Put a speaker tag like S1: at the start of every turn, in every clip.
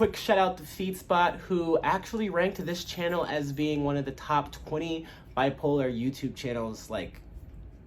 S1: Quick shout out to FeedSpot, who actually ranked this channel as being one of the top 20 bipolar YouTube channels, like,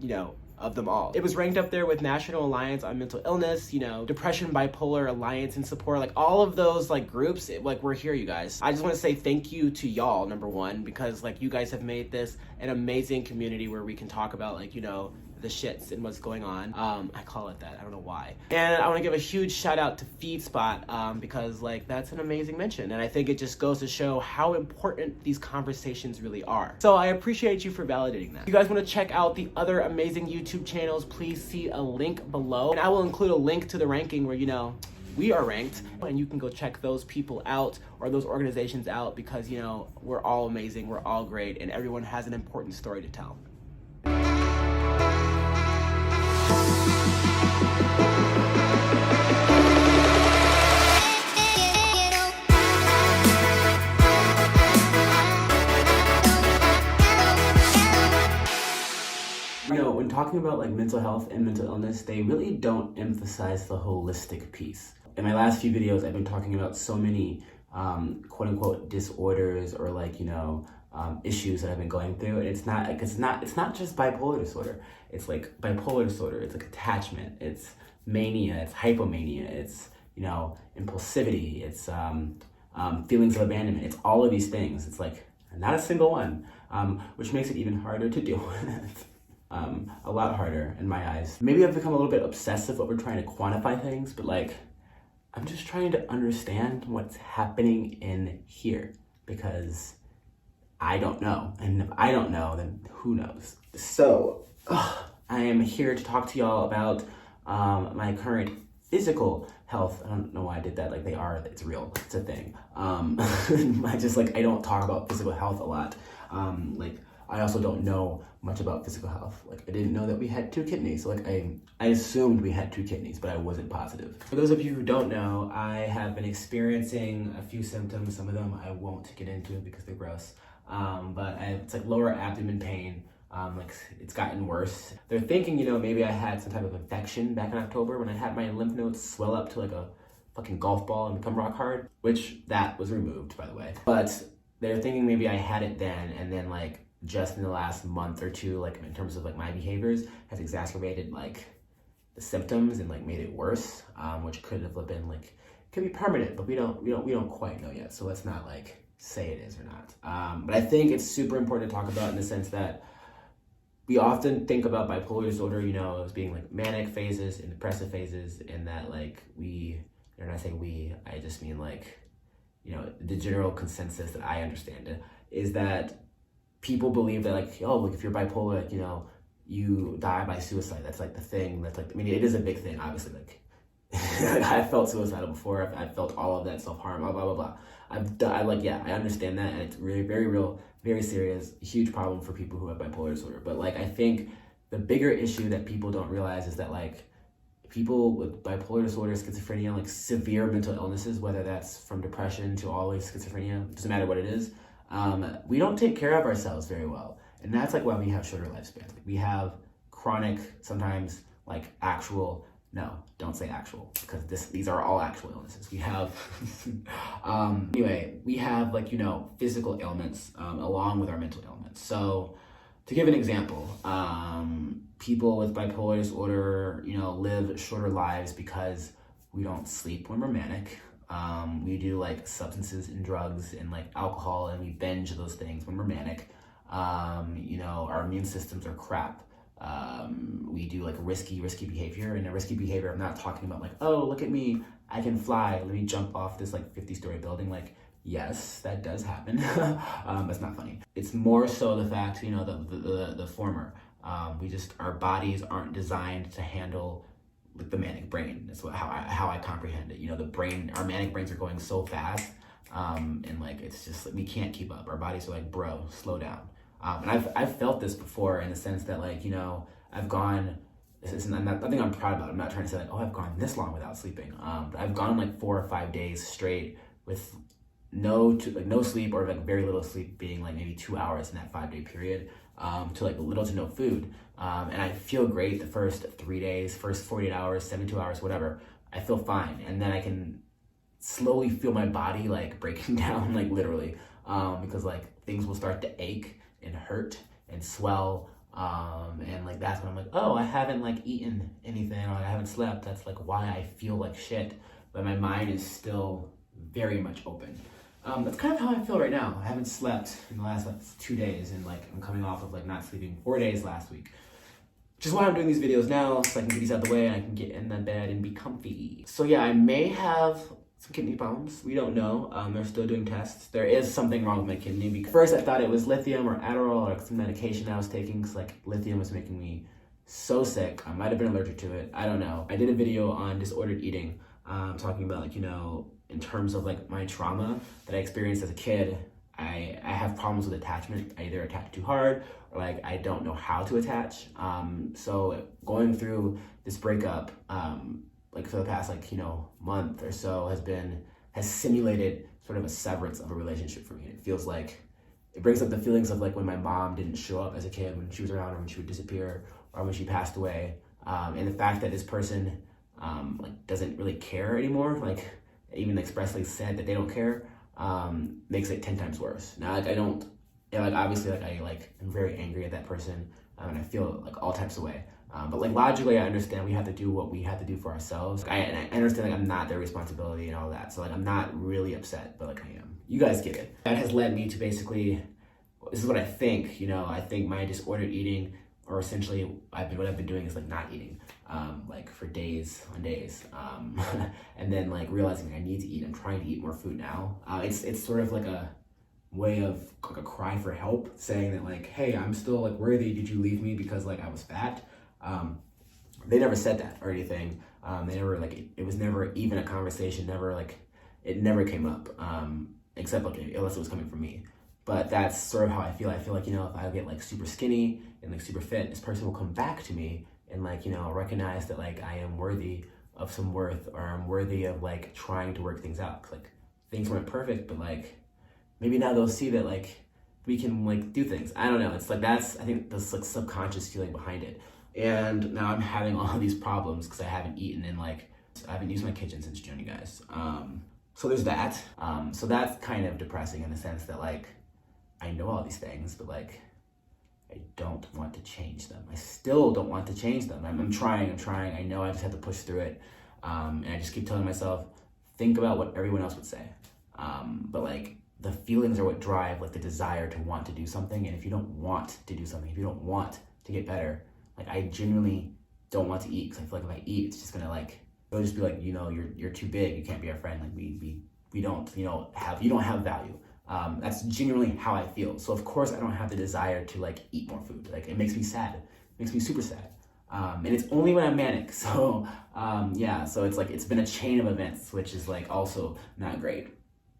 S1: you know, of them all. It was ranked up there with National Alliance on Mental Illness, you know, Depression Bipolar Alliance and Support, like all of those like groups, like we're here, you guys. I just want to say thank you to y'all, number one, because like you guys have made this an amazing community where we can talk about like, you know, the shits and what's going on. I call it that, I don't know why. And I want to give a huge shout out to FeedSpot because like that's an amazing mention, and I think it just goes to show how important these conversations really are. So I appreciate you for validating that. If you guys want to check out the other amazing YouTube channels, please see a link below, and I will include a link to the ranking where, you know, we are ranked, and you can go check those people out or those organizations out because, you know, we're all amazing, we're all great, and everyone has an important story to tell. You know, when talking about like mental health and mental illness, they really don't emphasize the holistic piece. In my last few videos, I've been talking about so many quote unquote disorders or like, you know, issues that I've been going through. And it's not just bipolar disorder. It's like bipolar disorder, it's like attachment, it's mania, it's hypomania, it's, you know, impulsivity, it's feelings of abandonment. It's all of these things. It's like not a single one, which makes it even harder to deal with. A lot harder in my eyes. Maybe I've become a little bit obsessive over trying to quantify things, but like, I'm just trying to understand what's happening in here because I don't know. And if I don't know, then who knows? So, I am here to talk to y'all about my current physical health. I don't know why I did that. Like it's real, it's a thing. I don't talk about physical health a lot. I also don't know much about physical health. Like I didn't know that we had 2 kidneys. Like I assumed we had 2 kidneys, but I wasn't positive. For those of you who don't know, I have been experiencing a few symptoms. Some of them I won't get into because they're gross. It's like lower abdomen pain. Like it's gotten worse. They're thinking, you know, maybe I had some type of infection back in October when I had my lymph nodes swell up to like a fucking golf ball and become rock hard, which that was removed, by the way. But they're thinking maybe I had it then, and then like just in the last month or two, like in terms of like my behaviors, has exacerbated like the symptoms and like made it worse, which could have been like, could be permanent, but we don't quite know yet. So let's not like say it is or not. But I think it's super important to talk about in the sense that we often think about bipolar disorder, you know, as being like manic phases and depressive phases, and that like and I say we, I just mean like, you know, the general consensus that I understand it is that people believe that like, oh, like if you're bipolar, like, you know, you die by suicide. That's like the thing. That's like, I mean, it is a big thing, obviously. Like, I felt suicidal before. I've felt all of that self-harm, blah, blah, blah, blah. I understand that, and it's really very real, very serious, huge problem for people who have bipolar disorder. But like, I think the bigger issue that people don't realize is that like, people with bipolar disorder, schizophrenia, like severe mental illnesses, whether that's from depression to always schizophrenia, doesn't matter what it is, we don't take care of ourselves very well. And that's like why we have shorter lifespans. Like we have chronic, sometimes like actual, no, don't say actual, because these are all actual illnesses. We have, anyway, we have like, you know, physical ailments along with our mental ailments. So to give an example, people with bipolar disorder, you know, live shorter lives because we don't sleep when we're manic. We do like substances and drugs and like alcohol, and we binge those things when we're manic. You know, our immune systems are crap. We do like risky behavior, and a risky behavior, I'm not talking about like, oh, look at me, I can fly, let me jump off this like 50-story building. Like, yes, that does happen. That's not funny. It's more so the fact, you know, the former. Our bodies aren't designed to handle like the manic brain. That's how I comprehend it. You know, our manic brains are going so fast, and like it's just like, we can't keep up. Our bodies are like, bro, slow down. And I've felt this before in the sense that like, you know, I've gone. Nothing I'm proud about. I'm not trying to say like, oh, I've gone this long without sleeping. But I've gone like 4 or 5 days straight with no sleep, or like very little sleep, being like maybe 2 hours in that 5-day period, to like little to no food. And I feel great the first 3 days, first 48 hours, 72 hours, whatever. I feel fine. And then I can slowly feel my body like breaking down, like literally, because like things will start to ache and hurt and swell, and like that's when I'm like, oh, I haven't like eaten anything, or I haven't slept. That's like why I feel like shit, but my mind is still very much open. That's kind of how I feel right now. I haven't slept in the last like 2 days, and like I'm coming off of like not sleeping 4 days last week. Which is why I'm doing these videos now, so I can get these out of the way and I can get in the bed and be comfy. So yeah, I may have some kidney problems. We don't know. They're still doing tests. There is something wrong with my kidney. Because first I thought it was lithium or Adderall or some medication I was taking, because like lithium was making me so sick. I might have been allergic to it. I don't know. I did a video on disordered eating, talking about like, you know, in terms of like my trauma that I experienced as a kid. I have problems with attachment. I either attach too hard or like I don't know how to attach. So going through this breakup, like for the past like, you know, month or so has simulated sort of a severance of a relationship for me. It feels like, it brings up the feelings of like when my mom didn't show up as a kid, when she was around, or when she would disappear, or when she passed away. And the fact that this person like doesn't really care anymore, like even expressly said that they don't care, makes it 10 times worse. Now, like I don't, yeah, like obviously like I like am very angry at that person, and I feel like all types of way. But like logically, I understand we have to do what we have to do for ourselves. And I understand like I'm not their responsibility and all that. So like I'm not really upset, but like I am. You guys get it. That has led me to basically, this is what I think, you know, I think my disordered eating, or essentially what I've been doing is like not eating, like for days on days. And then like realizing I need to eat. I'm trying to eat more food now. It's sort of like a way of like a cry for help, saying that like, hey, I'm still like worthy. Did you leave me because like I was fat? They never said that or anything. They never like, it was never even a conversation, never like, it never came up, except like unless it was coming from me. But that's sort of how I feel. I feel like, you know, if I get like super skinny and like super fit, this person will come back to me and like, you know, recognize that like I am worthy of some worth, or I'm worthy of like trying to work things out. Like things weren't perfect, but like maybe now they'll see that like we can like do things. I don't know. It's like, that's, I think this like subconscious feeling behind it. And now I'm having all these problems because I haven't eaten in like, I haven't used my kitchen since June, you guys. So there's that. So that's kind of depressing in the sense that like, I know all these things, but like, I don't want to change them. I still don't want to change them. I'm trying. I know I just have to push through it. And I just keep telling myself, think about what everyone else would say. But like, the feelings are what drive like the desire to want to do something. And if you don't want to do something, if you don't want to get better, like I genuinely don't want to eat, because I feel like if I eat, it's just gonna like, it'll just be like, you know, you're too big, you can't be our friend. Like we don't, you know, you don't have value. That's genuinely how I feel. So of course I don't have the desire to like eat more food. Like it makes me sad. It makes me super sad. And it's only when I'm manic. So yeah, so it's like, it's been a chain of events, which is like also not great.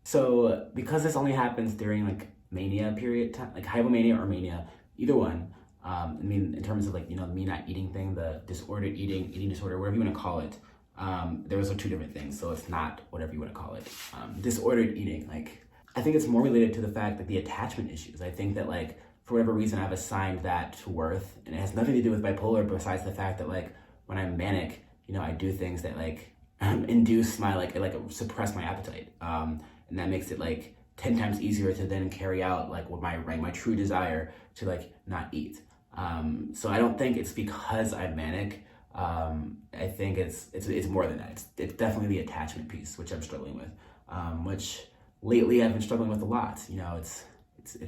S1: So because this only happens during like mania period time, like hypomania or mania, either one. I mean, in terms of like, you know, me not eating thing, the disordered eating disorder, whatever you want to call it, those are two different things. So it's not whatever you want to call it. Disordered eating, like, I think it's more related to the fact that the attachment issues. I think that like, for whatever reason, I've assigned that to worth, and it has nothing to do with bipolar, besides the fact that like, when I'm manic, you know, I do things that like induce my, like suppress my appetite. And that makes it like 10 times easier to then carry out like what my true desire to like not eat. So I don't think it's because I'm manic. I think it's more than that. It's definitely the attachment piece, which I'm struggling with, which lately I've been struggling with a lot. You know, it's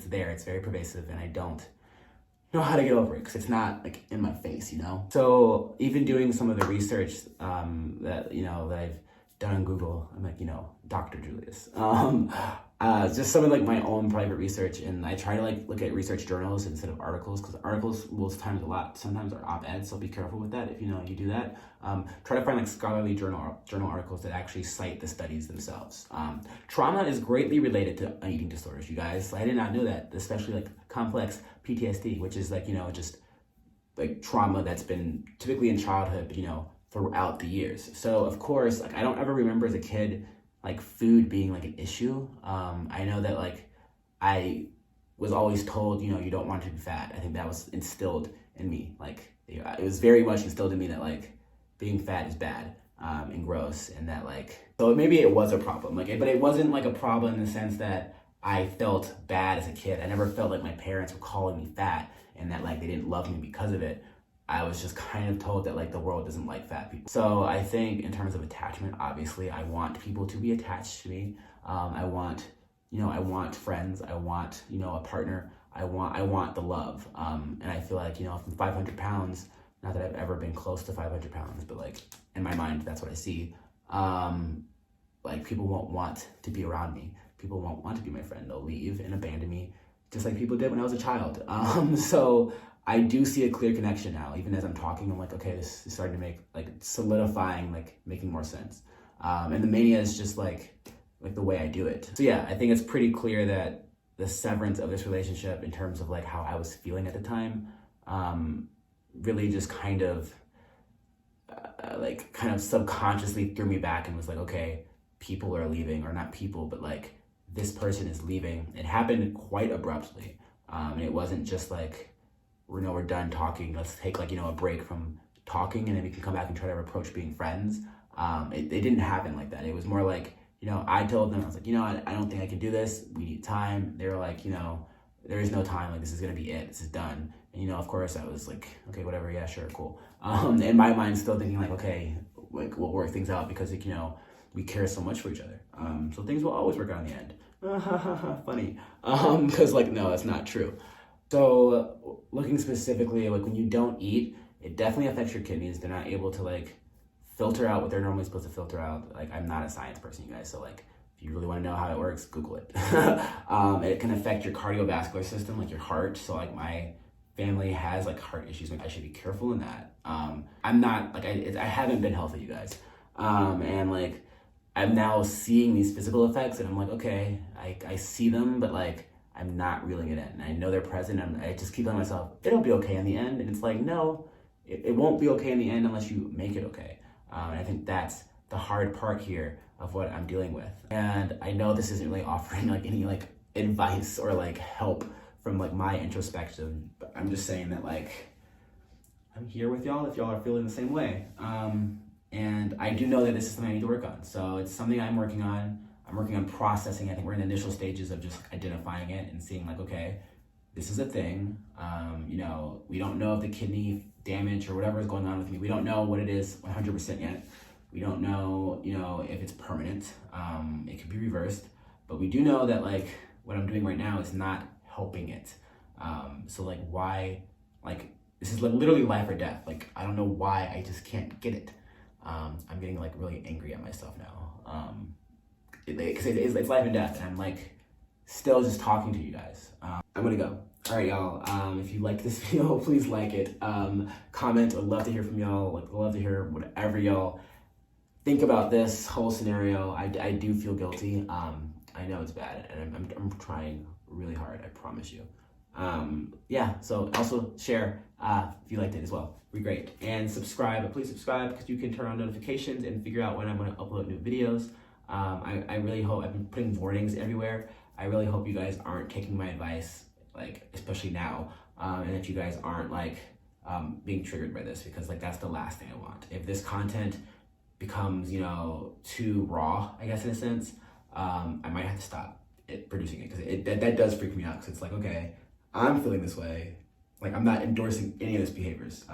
S1: there, it's very pervasive, and I don't know how to get over it because it's not like in my face, you know? So even doing some of the research that, you know, that I've done on Google, I'm like, you know, Dr. Julius. Just some of like my own private research, and I try to like look at research journals instead of articles, because articles sometimes are op-eds, so be careful with that if you know you do that. Try to find like scholarly journal articles that actually cite the studies themselves. Trauma is greatly related to eating disorders, you guys. I did not know that, especially like complex PTSD, which is like, you know, just like trauma that's been typically in childhood, but you know, throughout the years. So of course, like I don't ever remember as a kid like food being like an issue. I know that like I was always told, you know, you don't want to be fat. I think that was instilled in me. Like it was very much instilled in me that like being fat is bad and gross, and that like So maybe it was a problem, but it wasn't like a problem in the sense that I felt bad as a kid. I never felt like my parents were calling me fat and that like they didn't love me because of it. I was just kind of told that like the world doesn't like fat people. So I think in terms of attachment, obviously I want people to be attached to me. I want friends. I want, a partner. I want the love. And I feel like, if I'm 500 pounds, not that I've ever been close to 500 pounds, but like in my mind, that's what I see. Like people won't want to be around me. People won't want to be my friend. They'll leave and abandon me just like people did when I was a child. So I do see a clear connection now. Even as I'm talking, I'm like, okay, this is starting to make, like, solidifying, like, making more sense. And the mania is just like the way I do it. So yeah, I think it's pretty clear that the severance of this relationship in terms of like how I was feeling at the time, really just kind of subconsciously threw me back and was like, okay, people are leaving, or not people, but like this person is leaving. It happened quite abruptly. And it wasn't just like, we're done talking, let's take like, a break from talking and then we can come back and try to approach being friends. It didn't happen like that. It was more like, I told them, I was like, I don't think I can do this. We need time. They were like, there is no time. Like, this is going to be it. This is done. And, of course I was like, okay, whatever. Yeah, sure. Cool. In my mind, still thinking like, okay, like we'll work things out because like, we care so much for each other. So things will always work out in the end. Funny. Cause like, no, that's not true. So looking specifically, like when you don't eat, it definitely affects your kidneys. They're not able to like filter out what they're normally supposed to filter out. Like, I'm not a science person, you guys. So like, if you really want to know how it works, Google it. It can affect your cardiovascular system, like your heart. So like my family has like heart issues. Like I should be careful in that. I'm not like, I haven't been healthy, you guys. And like, I'm now seeing these physical effects and I'm like, okay, I see them, but like, I'm not reeling it in. And I know they're present and I just keep telling myself, it'll be okay in the end. And it's like, no, it won't be okay in the end unless you make it okay. And I think that's the hard part here of what I'm dealing with. And I know this isn't really offering like any like advice or like help from like my introspection, but I'm just saying that like, I'm here with y'all if y'all are feeling the same way. And I do know that this is something I need to work on. So it's something I'm working on. I'm working on processing. I think we're in the initial stages of just identifying it and seeing like, okay, this is a thing. We don't know if the kidney damage or whatever is going on with me. We don't know what it is 100% yet. We don't know, if it's permanent. It could be reversed, but we do know that like what I'm doing right now is not helping it. So like why, like this is like literally life or death. Like, I don't know why I just can't get it. I'm getting like really angry at myself now. Because it's life and death, and I'm like still just talking to you guys. I'm gonna go. All right, y'all. If you like this video, please like it. Comment. I'd love to hear from y'all. Like, I'd love to hear whatever y'all think about this whole scenario. I do feel guilty. I know it's bad, and I'm trying really hard. I promise you. Yeah. So also share if you liked it as well. Be great, and subscribe. Please subscribe because you can turn on notifications and figure out when I'm going to upload new videos. I really hope, I've been putting warnings everywhere. I really hope you guys aren't taking my advice, like, especially now, and that you guys aren't like, being triggered by this, because like, that's the last thing I want. If this content becomes, too raw, I guess in a sense, I might have to stop producing it, because that does freak me out, because it's like, okay, I'm feeling this way. Like, I'm not endorsing any of those behaviors.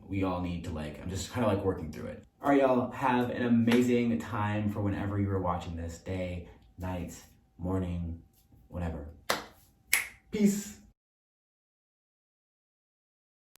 S1: We all need to like, I'm just kind of like working through it. All right, y'all, have an amazing time for whenever you are watching this, day, night, morning, whatever. Peace.